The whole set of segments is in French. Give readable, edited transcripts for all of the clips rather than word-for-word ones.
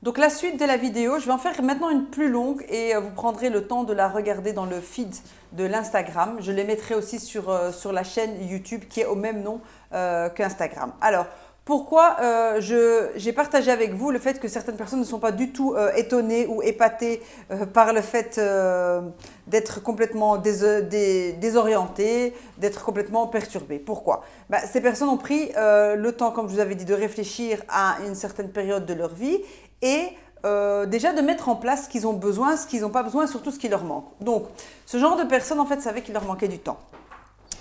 Donc la suite de la vidéo, je vais en faire maintenant une plus longue et vous prendrez le temps de la regarder dans le feed de l'Instagram. Je les mettrai aussi sur la chaîne YouTube qui est au même nom qu'Instagram. Alors, pourquoi j'ai partagé avec vous le fait que certaines personnes ne sont pas du tout étonnées ou épatées par le fait d'être complètement désorientées, d'être complètement perturbées. Pourquoi? Ces personnes ont pris le temps, comme je vous avais dit, de réfléchir à une certaine période de leur vie et déjà de mettre en place ce qu'ils ont besoin, ce qu'ils n'ont pas besoin et surtout ce qui leur manque. Donc, ce genre de personnes, en fait, savaient qu'il leur manquait du temps.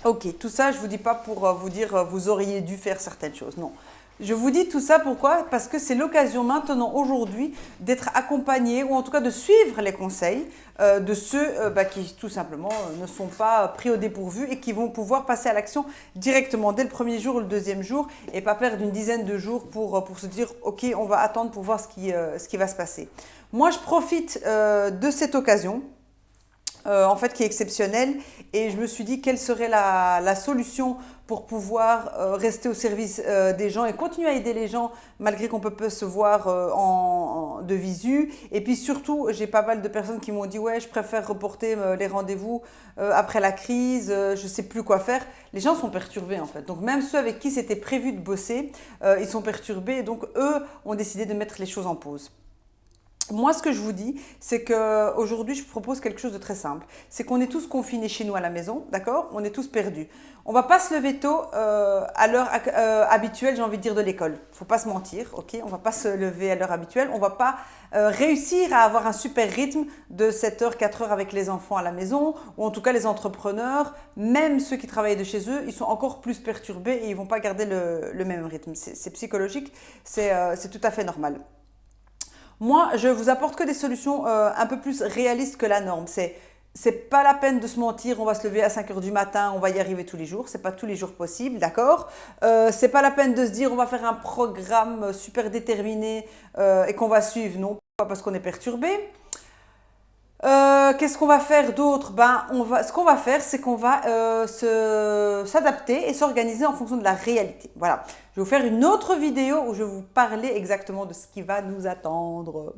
Ok, tout ça, je ne vous dis pas pour vous dire vous auriez dû faire certaines choses. Non. Je vous dis tout ça pourquoi? Parce que c'est l'occasion maintenant, aujourd'hui, d'être accompagné ou en tout cas de suivre les conseils de ceux qui tout simplement ne sont pas pris au dépourvu et qui vont pouvoir passer à l'action directement dès le premier jour ou le deuxième jour et pas perdre une dizaine de jours pour se dire ok, on va attendre pour voir ce qui va se passer. Moi, je profite de cette occasion en fait qui est exceptionnelle et je me suis dit quelle serait la solution pour pouvoir rester au service des gens et continuer à aider les gens malgré qu'on peut se voir de visu. Et puis surtout, j'ai pas mal de personnes qui m'ont dit ouais, je préfère reporter les rendez-vous après la crise, je sais plus quoi faire. Les gens sont perturbés en fait. Donc même ceux avec qui c'était prévu de bosser, ils sont perturbés et donc eux ont décidé de mettre les choses en pause. Moi, ce que je vous dis, c'est qu'aujourd'hui, je vous propose quelque chose de très simple. C'est qu'on est tous confinés chez nous à la maison, d'accord? On est tous perdus. On va pas se lever tôt à l'heure habituelle, j'ai envie de dire, de l'école. Faut pas se mentir, ok? On va pas se lever à l'heure habituelle. On va pas réussir à avoir un super rythme de 7 heures, 4 heures avec les enfants à la maison, ou en tout cas les entrepreneurs, même ceux qui travaillent de chez eux, ils sont encore plus perturbés et ils vont pas garder le même rythme. C'est psychologique, c'est tout à fait normal. Moi, je vous apporte que des solutions un peu plus réalistes que la norme. C'est pas la peine de se mentir, on va se lever à 5 heures du matin, on va y arriver tous les jours. C'est pas tous les jours possible, d'accord? C'est pas la peine de se dire on va faire un programme super déterminé et qu'on va suivre. Non, pas parce qu'on est perturbé. Qu'est-ce qu'on va faire d'autre? Ce qu'on va faire, c'est qu'on va s'adapter et s'organiser en fonction de la réalité. Voilà. Je vais vous faire une autre vidéo où je vais vous parler exactement de ce qui va nous attendre.